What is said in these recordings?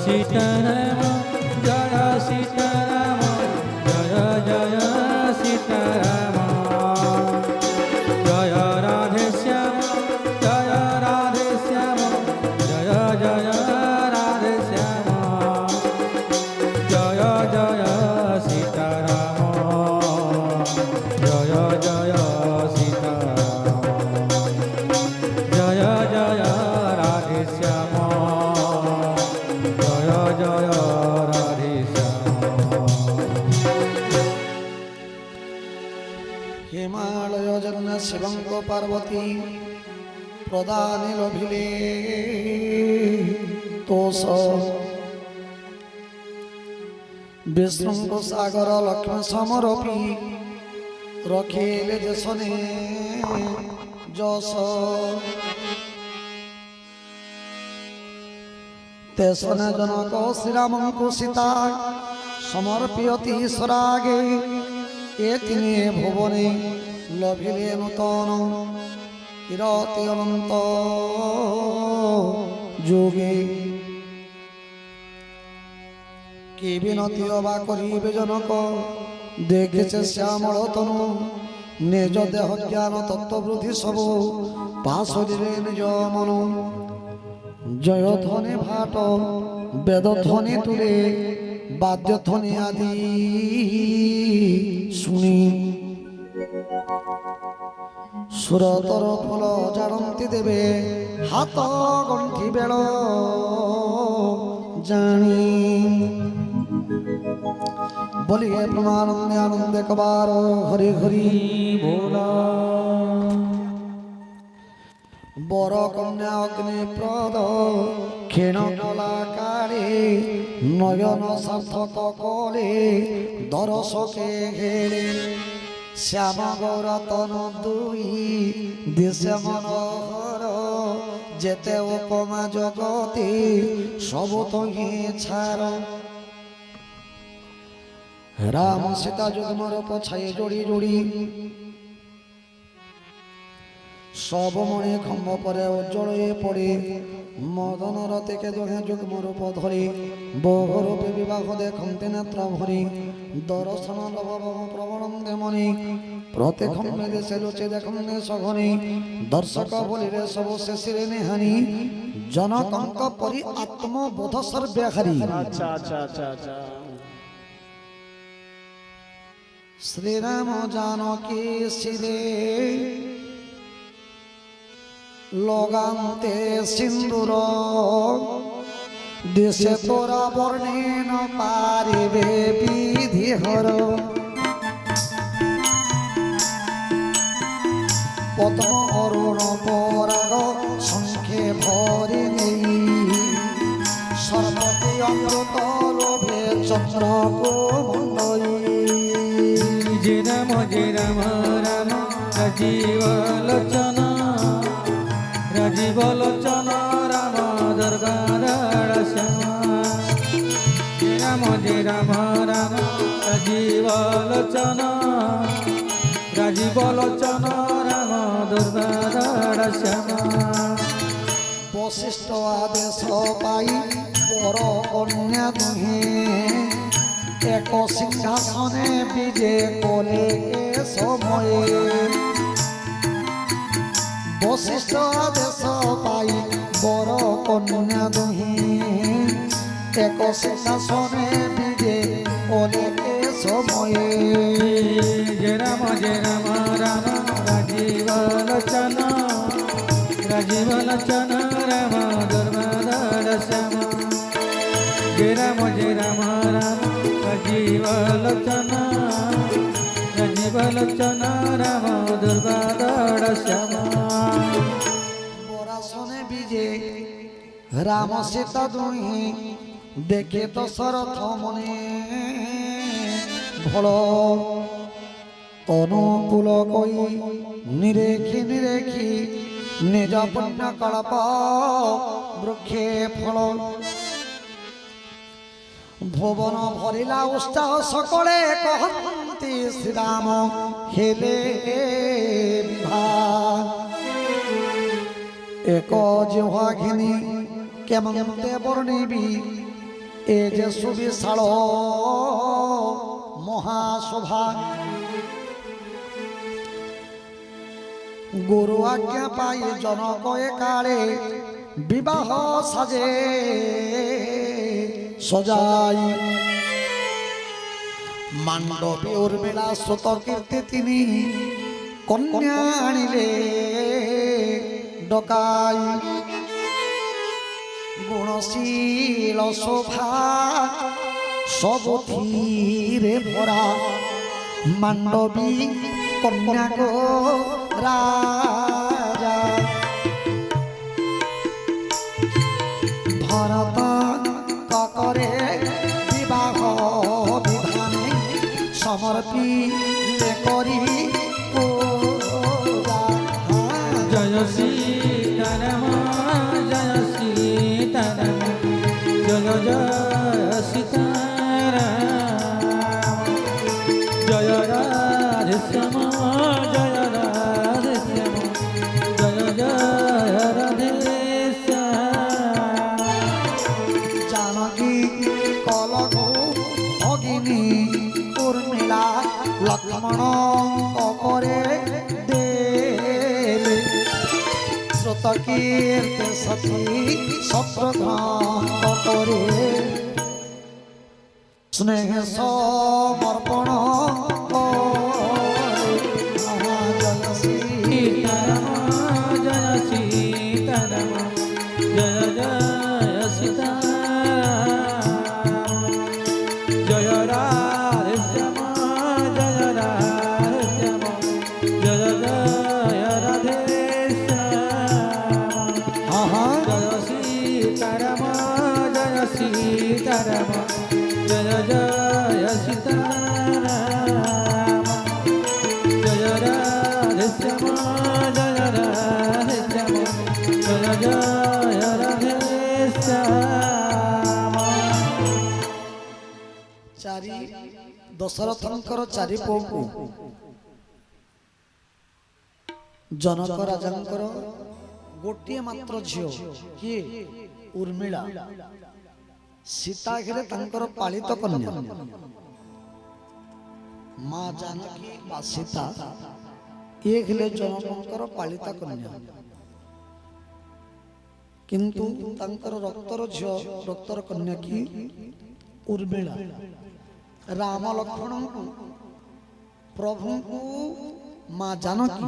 सीताराम जय सीताराम जय जय सीताराम जय राधे श्याम जय राधे श्याम जय जय राधे श्याम जय जय सीताराम जय जय सीताराम जय जय राधे श्याम जय जय राधे श्याम। हिमालय जन्म शिवं को पार्वती प्रदाने लभिले तोष विष्णु को सागर लक्ष्मण समरपी रखिले जसने जस तेसन जनक श्रीराम को सीता समर्पयति स्वरागे ए तिने भुवने लभिले नूतन किरति अनंत जोगे कि विनती अबा करिबे जनक देखेছে श्यामल तनु निज देह ज्ञान तत्वबुद्धि सब पाशरिले निज मन जय ध्वनि भाट वेद ध्वनि तुले वाद्य ध्वनि आदि शुणी सुरतर फल जानती देवे हाथ गंठी बेल जानी बोलिए प्रमानंद आनंद कबार हरि हरि बोला बर कन्या अग्नि प्रद क्षीण कलाकारे नयन सार्थक कले दरसके घेरे श्याम गौरतन दुई दिशे मनोहर जेते उपमा जगते सब तो ही छार राम सीता जुगमर पछाए जोड़ी जोड़ी सब मणि खम्भ पर उज्जवल पड़े मदन रते के दोहे जुग्म रूप धरी बहु रूपे विवाह देखते नेत्र भरी दर्शन लभ प्रवण मणि प्रतिखम्बे देशे लुचे देखते सघनी दर्शक बोलिरे सब शेषे निहानी जनकंक परि आत्मबोध सर्वे हरि। श्रीराम जानकी शिरे लगान्ते सिंदूर देशे तोरा वर्णे न पारिबे विधिहर पद्म अरुण पराग संखे भरि नेई सर्वती अमृत लोभे चंद्र को मंडई राम राम राजीव लोचन राजीव लोचन राम दुर्गाधर श्याम राम राम राम राजीव लोचन राजीव लोचन राम दुर्गाधर श्याम वशिष्ठ आदेश पाई बर कन्या दुहे एक सिंहासने विजे कोले समये वशिष्ठ आदेश पाई बर कन्या दुहे एक सिंहासने विजे कोले समये राम राम राजीव लोचन राजीव लोचन राम दुर्गाधर श्याम राम राम राजीव लोचन राजीव लोचन राम दुर्गाधर श्याम बरासने विजे राम सीता दुहे देखे दशरथ मने भल अनुकूल कई निरेखी निरेखी निज पुण्य कल्प वृक्षे फल भुवन भरिला उत्साह सकले कहती श्रीराम हेले विवाह एक जिह्वा घिनी केमते वर्णिबी এ যে সুবিশাল মহাশোভা গুরু আজ্ঞা পাই জনক কালে বিবাহ সাজে সজাই মান্ডবী উর্মিলা শ্রুত কীর্তি তিনি কন্যা আনিলে ডকাই গুণশীল শোভা সবথিরে ভরা মান্ডবী কন্যা গো রাজা ভরত করে বিবাহ বিধানে সমর্পিলে করি পূজা। জয় সীতারাম জয় সীতারাম জয় জয় সীতারাম জয় রাধে শ্যাম জয় রাধে শ্যাম জয় জয় রাধে শ্যাম। জানকী কলগু ভগিনী উর্মিলা লক্ষ্মণ করে দেলে শ্রুত কীর্তি সতী শত্রুঘ্ন করে স্নেহ সমর্পণ করে। জয় সীতারাম জয় সীতারাম জয় জয় সীতারাম জয় রাধে শ্যাম জয় রাধে শ্যাম জয় জয় রাধে শ্যাম জয় সীতারাম জয় সীতারাম জয় জয় সীতারাম জয় রাধে শ্যাম জয় রাধে শ্যাম জয় জয় রাধে শ্যাম। ଚାରି ଦଶରଥଙ୍କର ଚାରି ପୁଅଙ୍କୁ ଜନକ ରାଜାଙ୍କର ଗୋଟିଏ ମାତ୍ର ଝିଅ କିଏ ଉର୍ମିଳା ସୀତା ଘରେ ତାଙ୍କର ପାଳିତ କନ୍ୟା ମା ଜାନକୀ ବା ସୀତା ଏ ହେଲେ ଜନକଙ୍କର ପାଳିତା କନ୍ୟା କିନ୍ତୁ ତାଙ୍କର ରକ୍ତର ଝିଅ ରକ୍ତର କନ୍ୟା କି ଉର୍ମିଳା ରାମ ଲକ୍ଷ୍ମଣଙ୍କୁ ପ୍ରଭୁଙ୍କୁ ମା ଜାନକୀ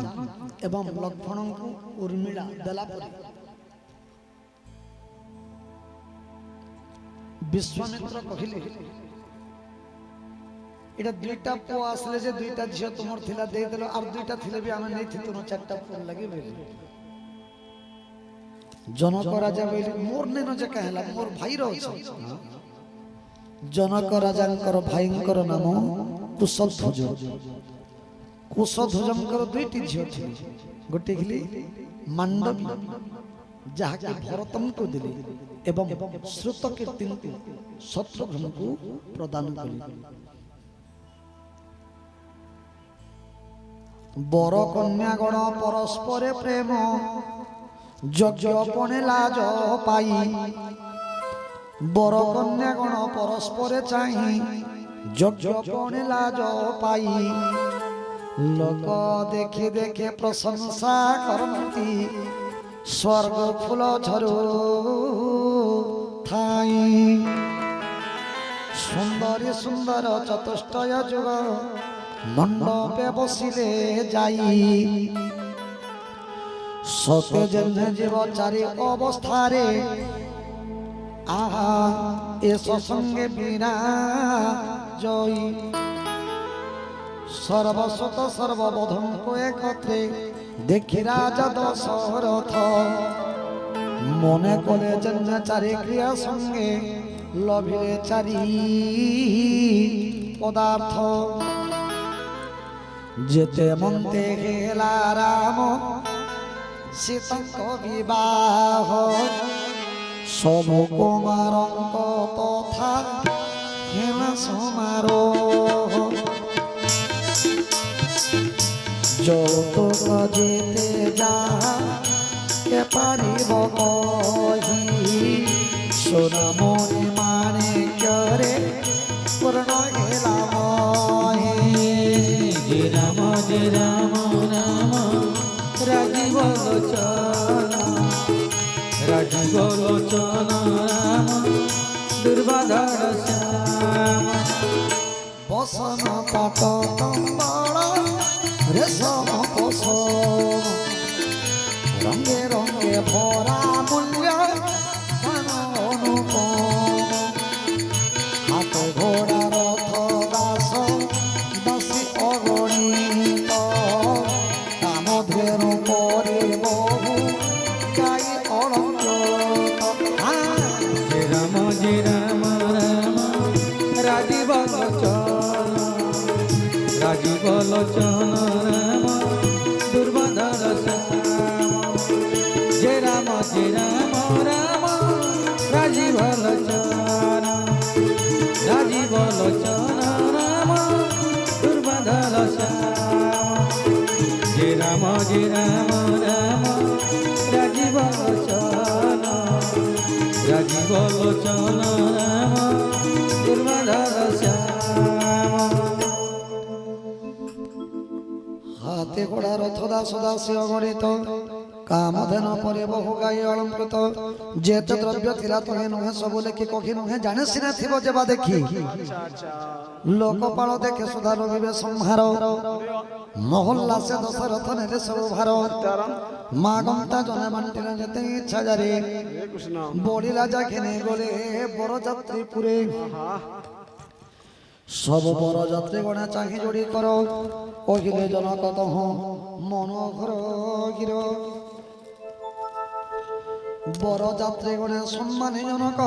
ଏବଂ ଲକ୍ଷ୍ମଣଙ୍କୁ ଉର୍ମିଳା ଦେଲା ପରେ ବିଶ୍ୱାମିତ୍ର କହିଲେ এটা দুইটা পুଅ আসলে যে দুইটা ঝিଅ তোমার থিলা দেই দেলো আর দুইটা থিলে বি আমি নেই থিতুন চারটা পুଅ লাগি বেলি জনক রাজা বলি মোর নেন যে কহলা মোর ভাইর আছে জনক রাজাঙ্কর ভাইঙ্কর নাম কুশধ্বজ কুশধ্বজঙ্কর দুইটি ঝিଅ ଥିଲେ গোটে খিলি মান্ডবী ଯାହାକି ଭରତଙ୍କୁ ଦେଲେ ଏବଂ ଶ୍ରୁତ କୀର୍ତ୍ତିଙ୍କୁ ଶତ୍ରୁଘ୍ନଙ୍କୁ ପ୍ରଦାନ କଲେ। বর কন্যাগণ পরস্পরে প্রেম যজ্ঞপণে লাজ পাই বর কন্যাগণ পরস্পরে চাহি যজ্ঞপণে লাজ পাই লোক দেখে দেখে প্রশংসা করন্তি স্বর্গ ফুল ঝরু থাই সুন্দরী সুন্দর চতুষ্টয় যুগ মণ্ডপে বসিলে যাই সতে জন্মে জীব চারি অবস্থারে আহা এস সঙ্গে বিনা জয়ী সর্বশত সর্ববোধঙ্ক একত্রে দেখি রাজা দশরথ মনে করে জন্মে চারি ক্রিয়া সঙ্গে লভিলে চারি পদার্থ যেতে মন্তে হেলা রাম সীতাঙ্ক বিবাহ সব কুমারঙ্ক তথা হেলা সমারোহ যৌতুক যেতে যা কে পারিব কহি সোনামণি মানে ପୂର୍ଣ୍ଣ ହେଲା ମହି ଜୟ ରାମ ରାମ ରାଜୀବ ଲୋଚନ ରାଜୀବ ଲୋଚନ ରାମ ଦୁର୍ବାଧର ଶ୍ୟାମ ବସନ ପାଟ କମ୍ବଳ ରେଶମ ପୋଷମ ରଙ୍ଗେ ରଙ୍ଗେ ଭରା ମୂଲ୍ୟ ମାନ ଅନୁପମ ହାତ ଘୋଡ଼ା ରଥ ଦାସ ଦାସୀ ଅଗଣିତ କାମଧେନୁ ପରେ ବହୁ ଗାଈ ଅଳଙ୍କୃତ ଜୟ ରାମ ରାମ ରାଜୀବ ଲୋଚନ ରାଜୀବ ଲୋଚନ ରାମ ଦୁର୍ବାଧର ଶ୍ୟାମ ଜୟ ରାମ ରାମ ରାଜୀବ ଲୋଚନ ରାଜୀବ ଲୋଚନ ରାମ ଦୁର୍ବାଧର ଶ୍ୟାମ ଜୟ ରାମ ରାମ ରାଜୀବ ଲୋଚନ ରାଜୀବ ଲୋଚନ ରାମ ଦୁର୍ବାଧର ଶ୍ୟାମ হাতে ঘোড়া রথ দাস দাসী অগণিত কামধেন পরে বহু গাই অলঙ্কৃত যেতে দ্রব্য ଥିଲା তোহে নুহে সবু লেখি কখি নুহে জানে সিনা থিব যেবা দেখি লোকপাল দেখে সুধা রবিবে সংহার মহল্লা সে দশরথ নেলে সবু ভার মা গন্তা জনে বান্টিলে যেতে ইচ্ছা যারে বড়িলা যাখেনে গলে বরযাত্রী পুরে সব বরযাত্রী গণে চাহি জড়ি কর কহিলে জনক তহ মনোহর গির বরযাত্রী গণে সম্মানী জনক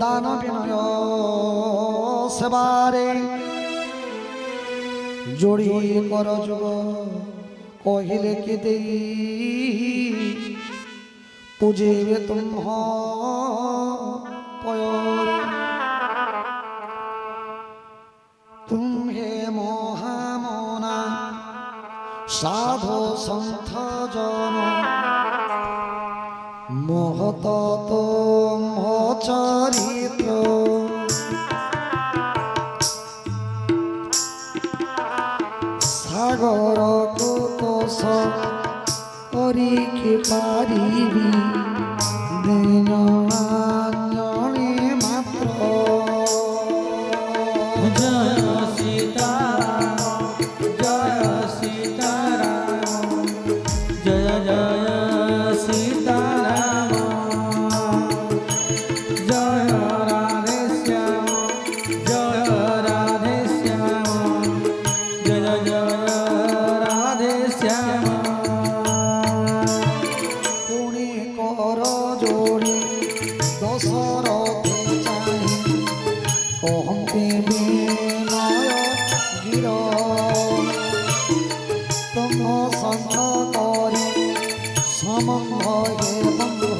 দান বিনয় সেবারে জড়ি কর যুগ কহিলে কি দেই পুজিবে তুম্ভ পয়রে तुम्हे मोहामोना साधो सन्थ जन महत तुम चरित्र सागर कुतोष करी के पारिबी दीनांजलि मात्र जय सीताराम जय सीताराम जय जय सीताराम जय राधे श्याम जय राधे श्याम जय जय राधे श्याम पुणे कर जोड़ी दशरथ चाहि कहते विनय गिर तुम संग करी सम्बन्ध हे बंधु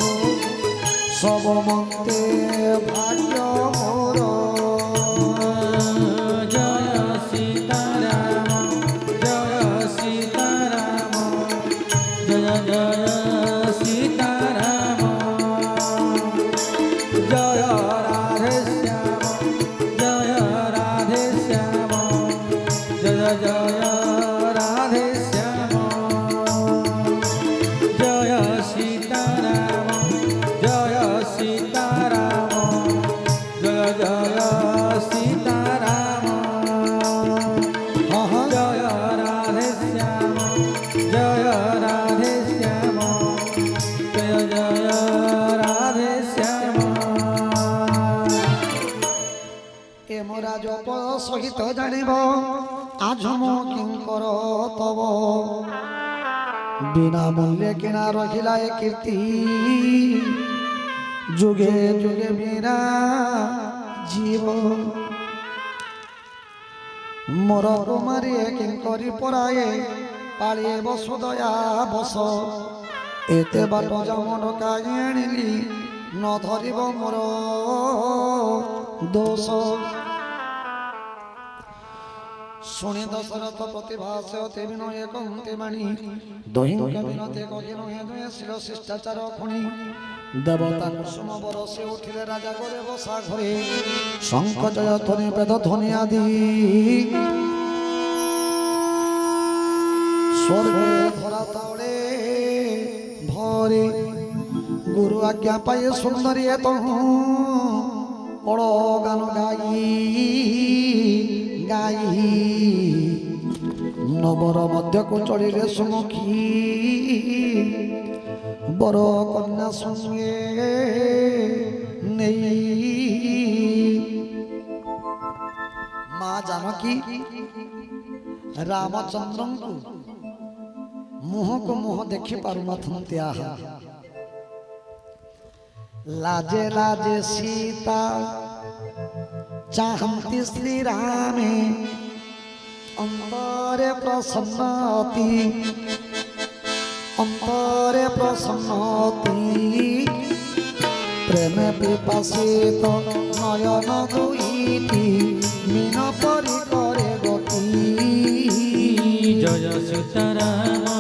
सब मते भाग्य मोर जय सीताराम जय सीताराम जय जय सीताराम जय राधे श्याम जय राधे श्याम जय जय राधे श्याम जय सीताराम जय सीताराम जय जय सीताराम जय राधे श्याम जय राधे श्याम जय जय राधे श्याम ए मोरा जप सहित जानिब आज मो किंकर तब बिना मूल्य किना रखिला ए कीर्ति जुगे जुगे मेरा जीव मोर कुमारी किंकरी पराए पाळे बसुदया बस एते बाट जमन काई आनिली न धरिब मोर दोष शुणी दशरथ प्रतिभास अति विनय कहते बाणी दहिंक विनते कहि नहे दुए शिर शिष्टाचार खुणी দেবতা কুসুম বরসে উঠিলে রাজা করে বসা ঘরে শঙ্খ জয় ধ্বনি বেদ ধ্বনি আদি স্বর্গে ধরা তাওড়ে ভরে গুরু আজ্ঞা পাই সুন্দরী তহু বড় গান গাই গাই নবর মধ্যকু চড়িলে সুমুখী বড় কন্যা সঙ্গে নেই মা জানকী ରାମଚନ୍ଦ୍ରଙ୍କୁ ମୁହଁକୁ ମୁହଁ ଦେଖି ପାରୁନଥାନ୍ତି। ଆହା ଲାଜେ ଲାଜେ ସୀତା ଚାହାନ୍ତି ଶ୍ରୀରାମେ ଅନ୍ତରେ ପ୍ରସନ୍ନତି ଅନ୍ତରେ ପ୍ରସନ୍ନତି ପ୍ରେମ ପିପାସିତ ନୟନ ଦୁଇଟି ମୀନ ପରି করে গতি জয় সীতারাম